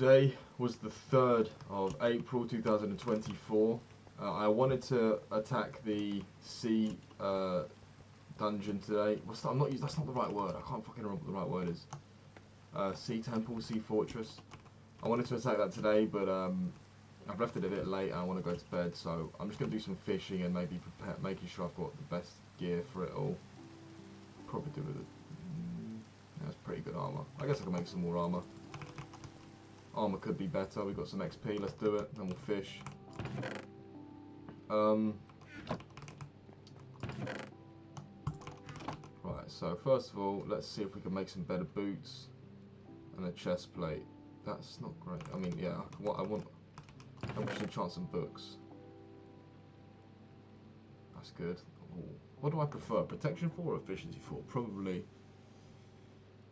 Today was the 3rd of April 2024. I wanted to attack the sea dungeon today. That's not the right word. I can't fucking remember what the right word is. Sea temple, sea fortress. I wanted to attack that today, but I've left it a bit late and I want to go to bed, so I'm just going to do some fishing and maybe making sure I've got the best gear for it all. Probably do with it. That's pretty good armor. I guess I can make some more armor. Armor could be better. We've got some XP. Let's do it. Then we'll fish. Right. So first of all, let's see if we can make some better boots and a chest plate. That's not great. I mean, yeah. I want. I should enchant some books. That's good. Ooh. What do I prefer? Protection 4 or efficiency 4? Probably.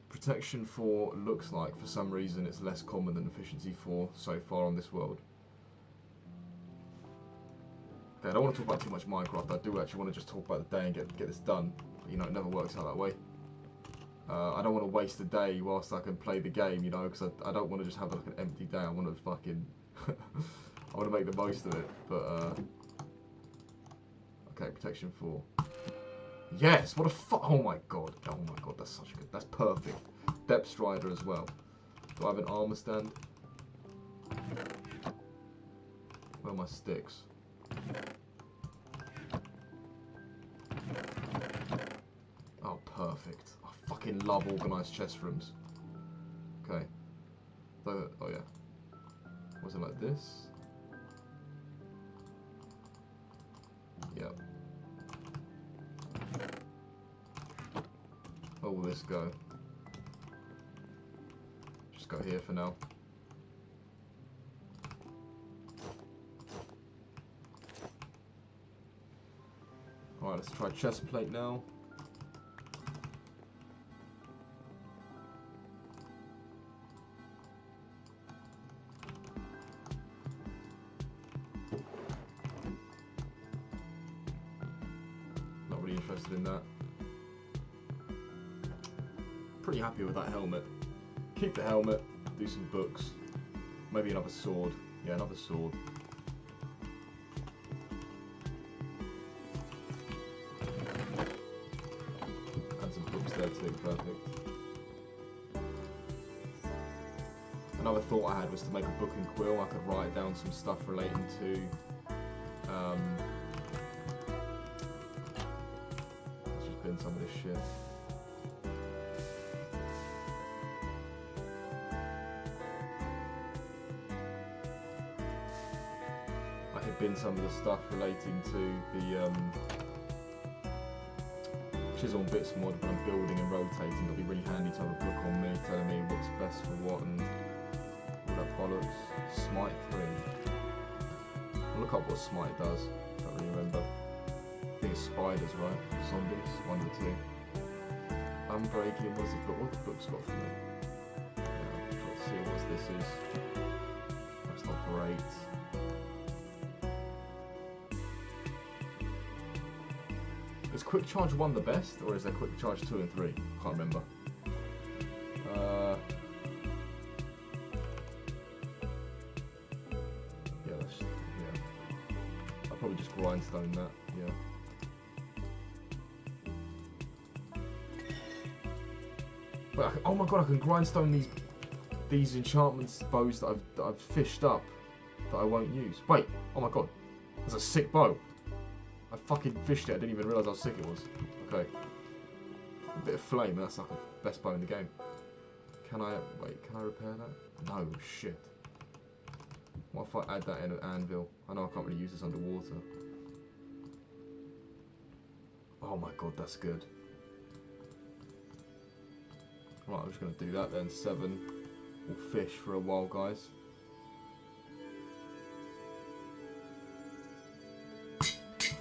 Protection 4 looks like, for some reason, it's less common than efficiency 4 so far on this world. Okay, I don't want to talk about too much Minecraft. I do actually want to just talk about the day and get this done. But, you know, it never works out that way. I don't want to waste a day whilst I can play the game, you know, because I don't want to just have like an empty day. I want to fucking... I want to make the most of it, but... Okay, protection 4. Yes, what a oh my god, that's such good, that's perfect. Depth Strider as well. Do I have an armor stand? Where are my sticks? Oh, perfect. I fucking love organised chest rooms. Okay. Oh yeah. Was it like this? Yep. Where will this go? Just go here for now. Alright, let's try chest plate now. Not really interested in that. Pretty happy with that helmet. Keep the helmet, do some books, maybe another sword. Yeah, another sword. And some books there too, perfect. Another thought I had was to make a book and quill. I could write down some stuff relating to let's just bin some of this shit. Bin some of the stuff relating to the chisel and bits mod when I'm building and rotating. It'll be really handy to have a book on me telling me what's best for what and all that bollocks. Smite 3. I'll look up what Smite does. I don't really remember. I think it's spiders, right? Zombies, one of the two. Unbreaking, what's the book? What the book's got for me? Yeah, let's see what this is. That's not great. Is Quick Charge 1 the best, or is there Quick Charge 2 and 3? Can't remember. Yeah. I'll probably just grindstone that, yeah. But oh my god, I can grindstone these enchantment bows that I've fished up that I won't use. Wait, oh my god, that's a sick bow. I fucking fished it, I didn't even realise how sick it was. Okay. A bit of flame, that's like the best bow in the game. Can I repair that? No, shit. What if I add that in an anvil? I know I can't really use this underwater. Oh my god, that's good. Right, I'm just going to do that then. 7. We'll fish for a while, guys.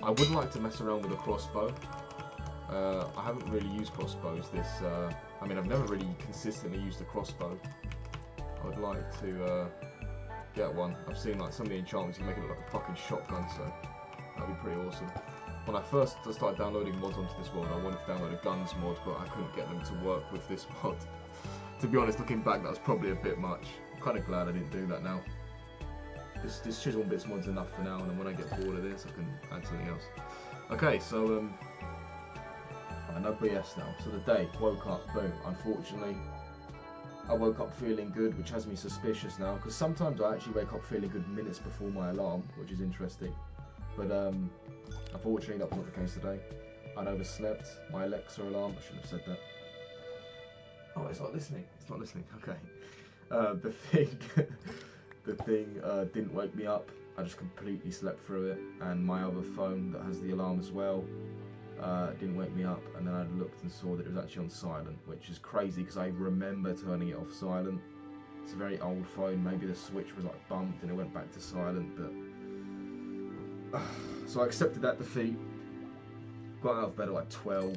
I would like to mess around with a crossbow. I haven't really used crossbows I mean, I've never really consistently used a crossbow. I would like to get one. I've seen like some of the enchantments, you make it look like a fucking shotgun, so that'd be pretty awesome. When I first started downloading mods onto this world, I wanted to download a guns mod, but I couldn't get them to work with this mod. To be honest, looking back, that was probably a bit much. kind of glad I didn't do that now. This chisel bits mod's enough for now, and then when I get bored of this, I can add something else. Okay, so no BS now. So the day, woke up, boom. Unfortunately, I woke up feeling good, which has me suspicious now, because sometimes I actually wake up feeling good minutes before my alarm, which is interesting. But unfortunately, that was not the case today. I'd overslept. My Alexa alarm, I shouldn't have said that. Oh, it's not listening. It's not listening. Okay. The thing didn't wake me up. I just completely slept through it, and my other phone that has the alarm as well didn't wake me up. And then I looked and saw that it was actually on silent, which is crazy because I remember turning it off silent. It's a very old phone. Maybe the switch was like bumped and it went back to silent. But so I accepted that defeat. Got out of bed at like 12.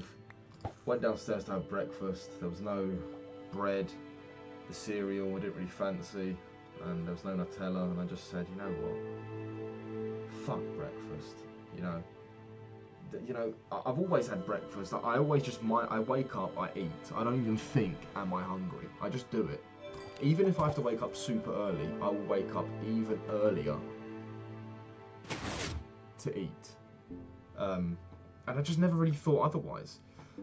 Went downstairs to have breakfast. There was no bread. The cereal I didn't really fancy, and there was no Nutella. And I just said, you know what? Fuck breakfast. You know, I've always had breakfast. I always just I wake up, I eat. I don't even think, am I hungry? I just do it. Even if I have to wake up super early, I will wake up even earlier to eat. And I just never really thought otherwise.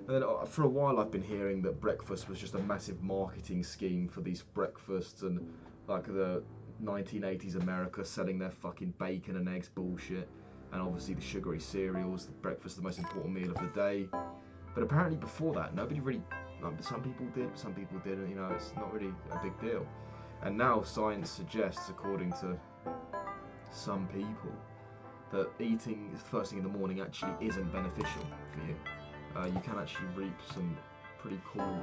And then for a while I've been hearing that breakfast was just a massive marketing scheme for these breakfasts and like the 1980s America selling their fucking bacon and eggs bullshit. And obviously the sugary cereals, the breakfast, the most important meal of the day. But apparently before that, nobody really, some people did, some people didn't, you know, it's not really a big deal. And now science suggests, according to some people, that eating first thing in the morning actually isn't beneficial for you. You can actually reap some pretty cool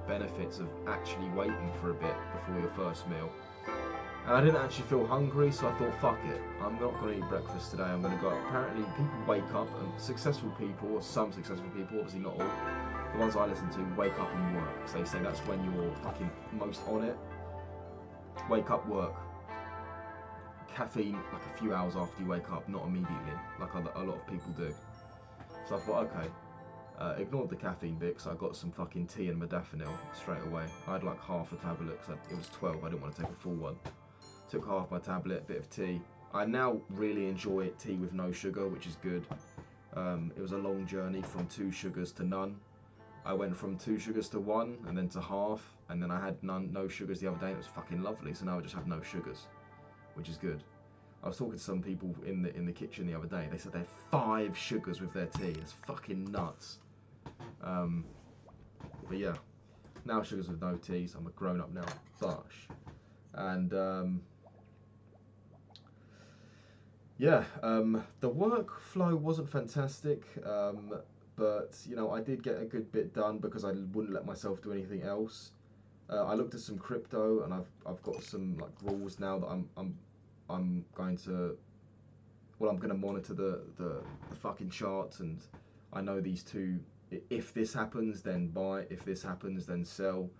benefits of actually waiting for a bit before your first meal. And I didn't actually feel hungry, so I thought, fuck it, I'm not going to eat breakfast today, I'm going to go out. Apparently people wake up, and successful people, or some successful people, obviously not all, the ones I listen to, wake up and work. So they say that's when you're fucking most on it. Wake up, work. Caffeine, like a few hours after you wake up, not immediately, like a lot of people do. So I thought, okay. Ignored the caffeine bit because I got some fucking tea and modafinil straight away. I had like half a tablet because it was 12, I didn't want to take a full one. Took half my tablet, a bit of tea. I now really enjoy tea with no sugar, which is good. It was a long journey from 2 sugars to none. I went from 2 sugars to 1 and then to half, and then I had no sugars the other day and it was fucking lovely. So now I just have no sugars, which is good. I was talking to some people in the kitchen the other day. They said they had 5 sugars with their tea. It's fucking nuts. But yeah, now sugars with no teas. I'm a grown up now, bosh. And yeah, the workflow wasn't fantastic, but you know I did get a good bit done because I wouldn't let myself do anything else. I looked at some crypto, and I've got some like rules now that I'm going to. Well, I'm going to monitor the fucking charts, and I know these two. If this happens, then buy. If this happens, then sell.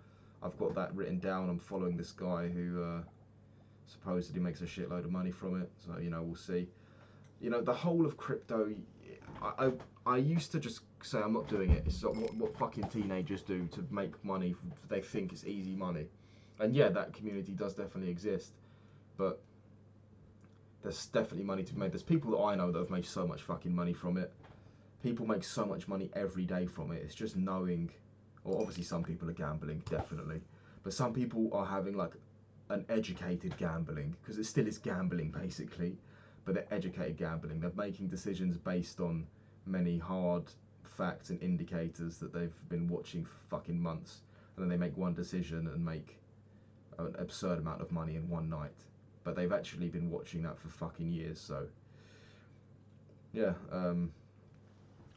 I've got that written down. I'm following this guy who supposedly makes a shitload of money from it. So, you know, we'll see. You know, the whole of crypto, I used to just say I'm not doing it. It's what fucking teenagers do to make money. They think it's easy money. And yeah, that community does definitely exist. But there's definitely money to be made. There's people that I know that have made so much fucking money from it. People make so much money every day from it. It's just knowing, or obviously some people are gambling, definitely. But some people are having like an educated gambling, because it still is gambling basically, but they're educated gambling. They're making decisions based on many hard facts and indicators that they've been watching for fucking months. And then they make one decision and make an absurd amount of money in one night. But they've actually been watching that for fucking years, so yeah,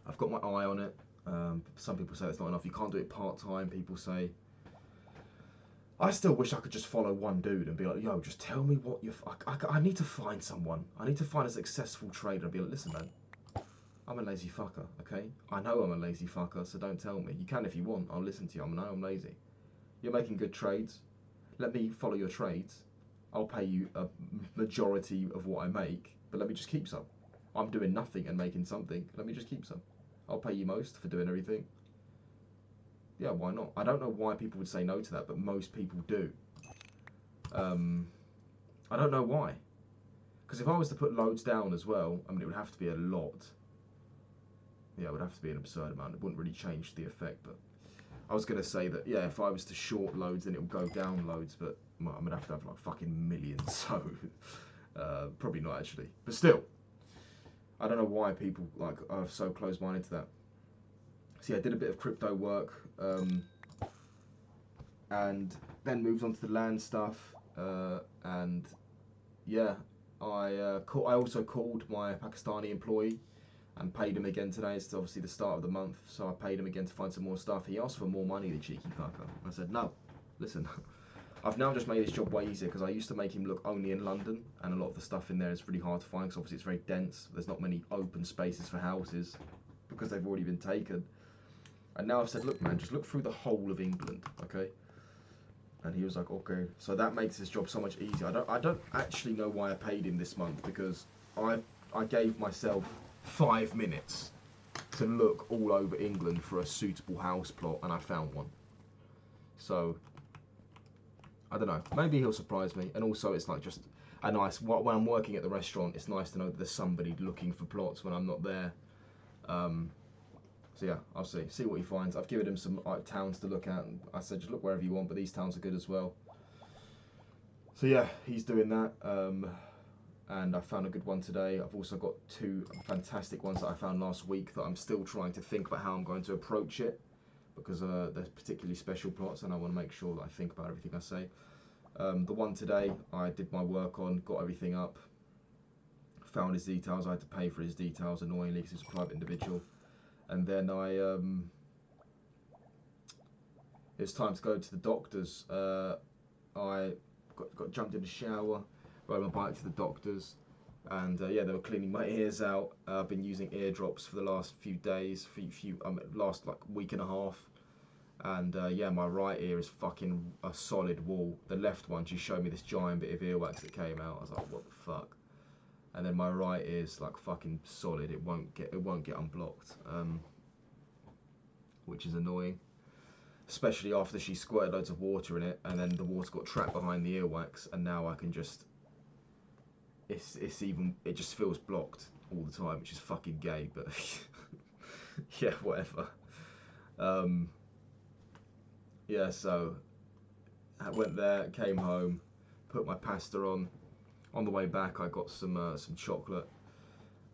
I've got my eye on it. Some people say it's not enough. You can't do it part-time. People say. I still wish I could just follow one dude and be like, yo, just tell me what you're... I need to find someone. I need to find a successful trader and be like, listen, man, I'm a lazy fucker, okay? I know I'm a lazy fucker, so don't tell me. You can if you want. I'll listen to you. I'm lazy. You're making good trades. Let me follow your trades. I'll pay you a majority of what I make, but let me just keep some. I'm doing nothing and making something. Let me just keep some. I'll pay you most for doing everything. Yeah, why not? I don't know why people would say no to that, but most people do. I don't know why. Because if I was to put loads down as well, I mean, it would have to be a lot. Yeah, it would have to be an absurd amount. It wouldn't really change the effect, but I was going to say that, yeah, if I was to short loads, then it would go down loads, but well, I'm going to have like fucking millions, so probably not actually. But still, I don't know why people like are so close-minded to that. So yeah, I did a bit of crypto work, and then moved on to the land stuff, and yeah, I also called my Pakistani employee and paid him again today. It's obviously the start of the month, so I paid him again to find some more stuff. He asked for more money, the cheeky fucker. I said, no, listen, I've now just made this job way easier because I used to make him look only in London, and a lot of the stuff in there is really hard to find because obviously it's very dense. There's not many open spaces for houses because they've already been taken. And now I've said, look, man, just look through the whole of England, okay? And he was like, okay. So that makes his job so much easier. I don't actually know why I paid him this month because I gave myself 5 minutes to look all over England for a suitable house plot, and I found one. So I don't know. Maybe he'll surprise me. And also, it's like just a nice. When I'm working at the restaurant, it's nice to know that there's somebody looking for plots when I'm not there. So yeah, I'll see what he finds. I've given him some towns to look at, and I said just look wherever you want, but these towns are good as well. So yeah, he's doing that, and I found a good one today. I've also got 2 fantastic ones that I found last week that I'm still trying to think about how I'm going to approach it, because they're particularly special plots, and I want to make sure that I think about everything I say. The one today, I did my work on, got everything up, found his details. I had to pay for his details annoyingly because he's a private individual. And then it's time to go to the doctors. I got jumped in the shower, rode my bike to the doctors, and yeah, they were cleaning my ears out. I've been using eardrops for the last few days, last like week and a half, and yeah, my right ear is fucking a solid wall. The left one, she showed me this giant bit of earwax that came out. I was like, what the fuck? And then my right ear's like fucking solid. It won't get unblocked, which is annoying. Especially after she squirted loads of water in it, and then the water got trapped behind the earwax, and now I can just. It just feels blocked all the time, which is fucking gay. But yeah, whatever. Yeah, so I went there, came home, put my pasta on. On the way back, I got some chocolate.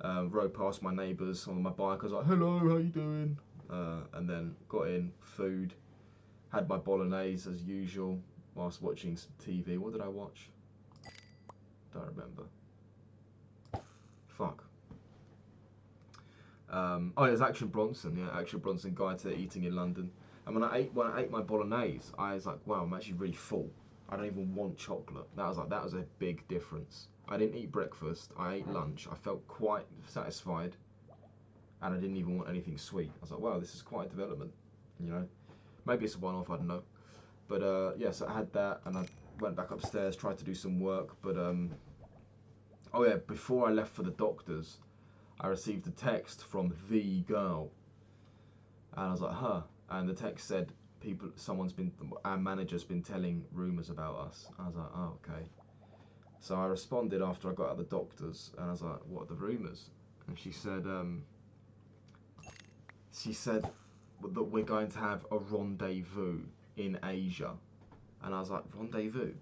Rode past my neighbours on my bike. I was like, "Hello, how you doing?" And then got in, food. Had my bolognese as usual whilst watching some TV. What did I watch? Don't remember. Fuck. Oh, it was Action Bronson. Yeah, Action Bronson Guide to Eating in London. And when I ate my bolognese, I was like, wow, I'm actually really full. I don't even want chocolate. That was a big difference. I didn't eat breakfast. I ate lunch. I felt quite satisfied, and I didn't even want anything sweet. I was like, wow, this is quite a development. You know, maybe it's a one-off. I don't know. But yeah, so I had that, and I went back upstairs, tried to do some work. But oh yeah, before I left for the doctors, I received a text from the girl, and I was like, huh. And the text said, our manager's been telling rumours about us. I was like, oh, okay. So I responded after I got out of the doctors, and I was like, what are the rumours? And she said that we're going to have a rendezvous in Asia. And I was like, rendezvous?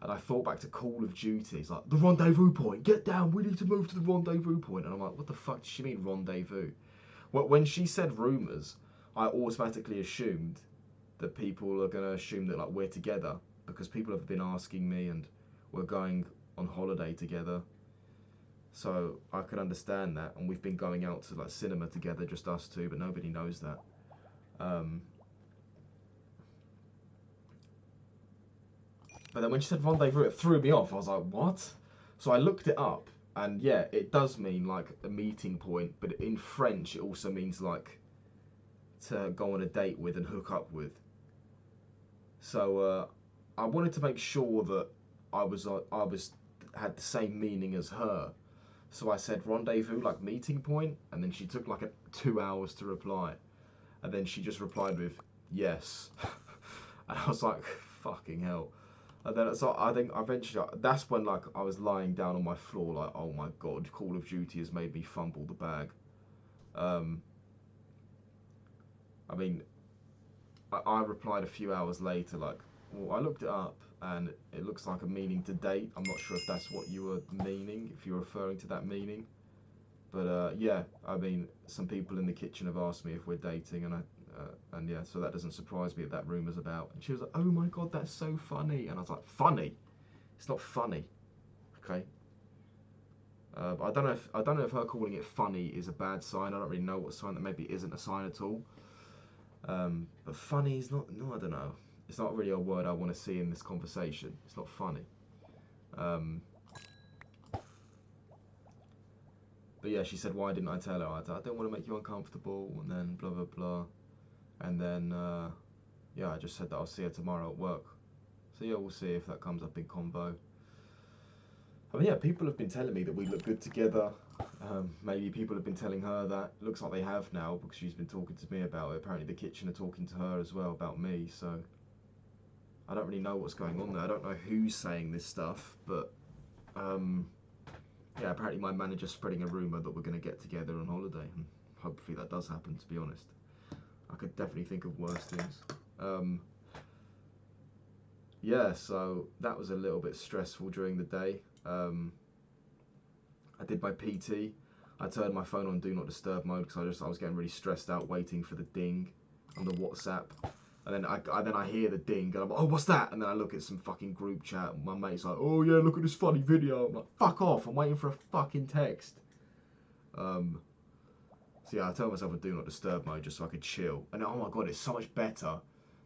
And I thought back to Call of Duty. It's like, the rendezvous point, get down, we need to move to the rendezvous point. And I'm like, what the fuck does she mean, rendezvous? Well, when she said rumours, I automatically assumed that people are going to assume that like we're together, because people have been asking me and we're going on holiday together. So I could understand that, and we've been going out to like cinema together, just us two, but nobody knows that. But then when she said rendezvous, it threw me off. I was like, what? So I looked it up, and yeah, it does mean like a meeting point, but in French it also means like to go on a date with and hook up with. So I wanted to make sure that I had the same meaning as her. So I said rendezvous, like meeting point, and then she took like 2 hours to reply, and then she just replied with yes. And I was like, fucking hell. And then so I think eventually that's when like I was lying down on my floor like, oh my god, Call of Duty has made me fumble the bag. Um, I mean, I replied a few hours later like, well, I looked it up and it looks like a meaning to date. I'm not sure if that's what you were meaning, if you're referring to that meaning. But yeah, I mean, some people in the kitchen have asked me if we're dating, and yeah, so that doesn't surprise me that that rumour's about. And she was like, "Oh my god, that's so funny," and I was like, "Funny? It's not funny, okay." But I don't know if her calling it funny is a bad sign. I don't really know what sign that maybe isn't a sign at all. But funny is not. No, I don't know. It's not really a word I want to see in this conversation. It's not funny. Um, but yeah, she said, "Why didn't I tell her?" I don't want to make you uncomfortable, and then blah blah blah. And then, yeah, I just said that I'll see her tomorrow at work. So yeah, we'll see if that comes up in convo. I mean, yeah, people have been telling me that we look good together. Maybe people have been telling her that. Looks like they have now because she's been talking to me about it. Apparently the kitchen are talking to her as well about me. So I don't really know what's going on there. I don't know who's saying this stuff. But yeah, apparently my manager's spreading a rumour that we're going to get together on holiday. And hopefully that does happen, to be honest. I could definitely think of worse things. Yeah, so that was a little bit stressful during the day. I did my PT. I turned my phone on Do Not Disturb mode because I was getting really stressed out waiting for the ding on the WhatsApp. And then I hear the ding and I'm like, oh, what's that? And then I look at some fucking group chat and my mate's like, oh yeah, look at this funny video. I'm like, fuck off, I'm waiting for a fucking text. So yeah, I told myself a Do Not Disturb mode just so I could chill. And oh my god, it's so much better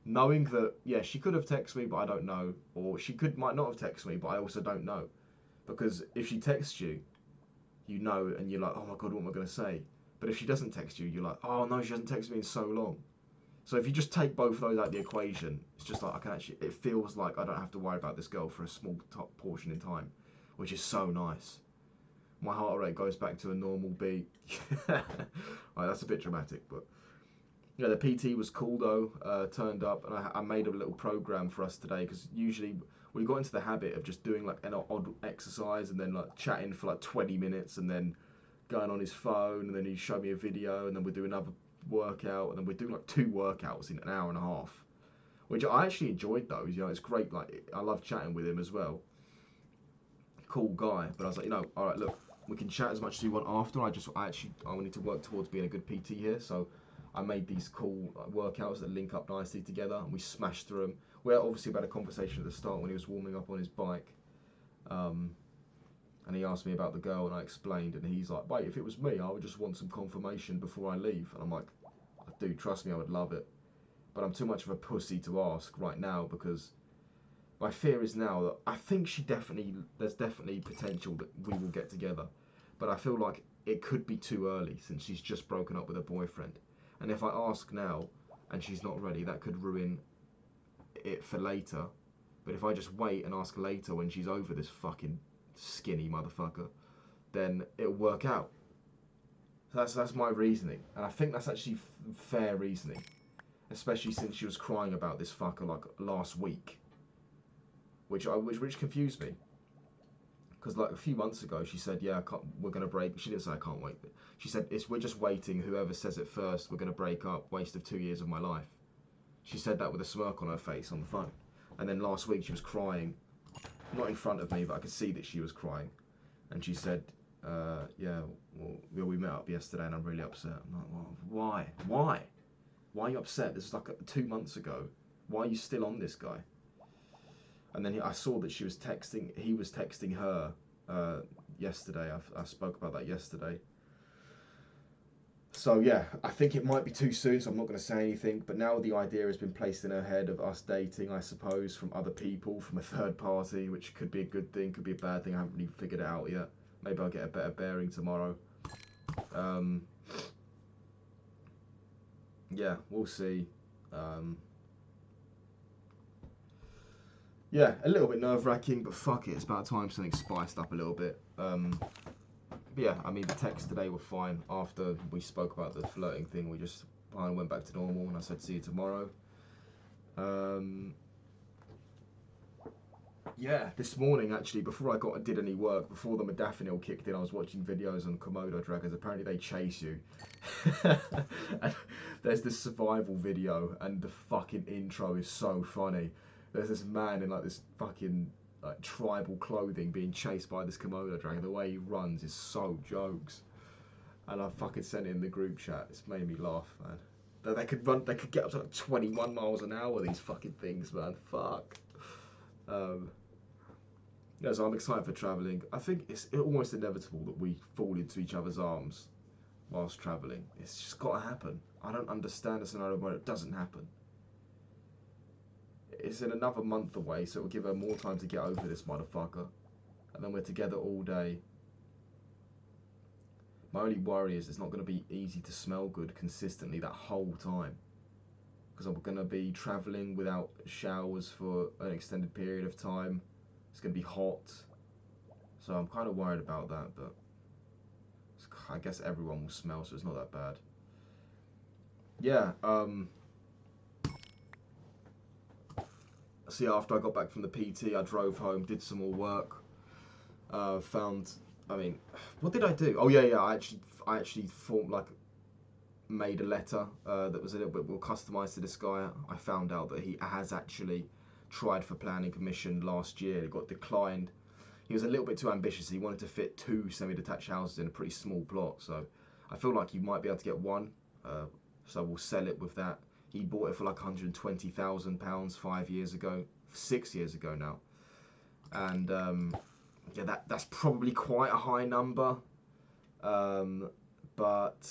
knowing that, yeah, she could have texted me, but I don't know. Or she might not have texted me, but I also don't know. Because if she texts you, you know, and you're like, oh my god, what am I going to say? But if she doesn't text you, you're like, oh no, she hasn't texted me in so long. So if you just take both of those out of the equation, it's just like it feels like I don't have to worry about this girl for a small portion in time, which is so nice. My heart rate goes back to a normal beat. Right, that's a bit dramatic, but yeah, the PT was cool though. Turned up, and I made a little program for us today because usually we got into the habit of just doing like an odd exercise and then like chatting for like 20 minutes and then going on his phone and then he'd show me a video and then we'd do another workout and then we'd do like 2 workouts in an hour and a half, which I actually enjoyed those. You know, it's great. Like I love chatting with him as well. Cool guy, but I was like, you know, all right, look, we can chat as much as you want after. I need to work towards being a good PT here, so I made these cool workouts that link up nicely together, and we smashed through them. We obviously had a conversation at the start when he was warming up on his bike, and he asked me about the girl, and I explained, and he's like, wait, if it was me, I would just want some confirmation before I leave. And I'm like, dude, trust me, I would love it, but I'm too much of a pussy to ask right now because my fear is now that I think there's definitely potential that we will get together, but I feel like it could be too early since she's just broken up with her boyfriend. And if I ask now and she's not ready, that could ruin it for later. But if I just wait and ask later when she's over this fucking skinny motherfucker, then it'll work out. So that's my reasoning, and I think that's actually fair reasoning, especially since she was crying about this fucker like last week, which confused me. Because like a few months ago, she said, "Yeah, we're gonna break." She didn't say I can't wait, but she said, "We're just waiting. Whoever says it first, we're gonna break up. Waste of 2 years of my life." She said that with a smirk on her face on the phone. And then last week she was crying, not in front of me, but I could see that she was crying. And she said, "Yeah, well, we met up yesterday, and I'm really upset." I'm like, well, why? Why are you upset? This is like 2 months ago. Why are you still on this guy? And then I saw that he was texting her yesterday. I spoke about that yesterday. So yeah, I think it might be too soon, so I'm not going to say anything. But now the idea has been placed in her head of us dating, I suppose, from other people, from a third party, which could be a good thing, could be a bad thing. I haven't really figured it out yet. Maybe I'll get a better bearing tomorrow. Yeah, we'll see. Yeah, a little bit nerve-wracking, but fuck it, it's about time something spiced up a little bit. But yeah, I mean, the texts today were fine. After we spoke about the flirting thing, we just finally went back to normal, and I said, see you tomorrow. Yeah, this morning actually, before I did any work, before the modafinil kicked in, I was watching videos on Komodo dragons. Apparently they chase you. And there's this survival video, and the fucking intro is so funny. There's this man in like this fucking like tribal clothing being chased by this Komodo dragon. The way he runs is so jokes. And I fucking sent it in the group chat. It's made me laugh, man. They could run, they could get up to like 21 miles an hour, these fucking things, man. Fuck. Yeah, so I'm excited for travelling. I think it's almost inevitable that we fall into each other's arms whilst travelling. It's just got to happen. I don't understand a scenario where it doesn't happen. It's in another month away, so it'll give her more time to get over this motherfucker. And then we're together all day. My only worry is it's not going to be easy to smell good consistently that whole time. Because I'm going to be travelling without showers for an extended period of time. It's going to be hot. So I'm kind of worried about that, but I guess everyone will smell, so it's not that bad. Yeah, so yeah, after I got back from the PT, I drove home, did some more work. What did I do? Oh yeah, I actually made a letter that was a little bit more customized to this guy. I found out that he has actually tried for planning permission last year. It got declined. He was a little bit too ambitious. He wanted to fit 2 semi-detached houses in a pretty small plot. So I feel like you might be able to get one. So we'll sell it with that. He bought it for like £120,000 5 years ago, 6 years ago now. And yeah, that's probably quite a high number. But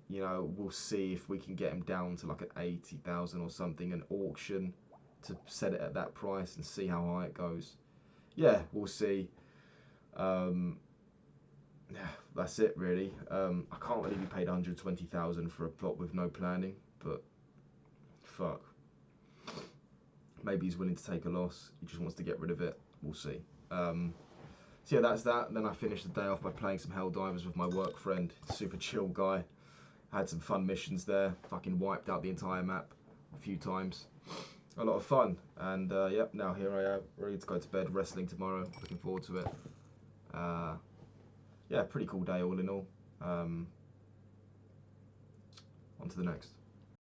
you know, we'll see if we can get him down to like an 80,000 or something, an auction to set it at that price and see how high it goes. Yeah, we'll see. Yeah, that's it really. I can't believe he paid 120,000 for a plot with no planning, but fuck. Maybe he's willing to take a loss. He just wants to get rid of it. We'll see. So yeah, that's that. Then I finished the day off by playing some Helldivers with my work friend. Super chill guy. Had some fun missions there. Fucking wiped out the entire map a few times. A lot of fun. And yep, now here I am, ready to go to bed. Wrestling tomorrow. Looking forward to it. Yeah, pretty cool day all in all. On to the next.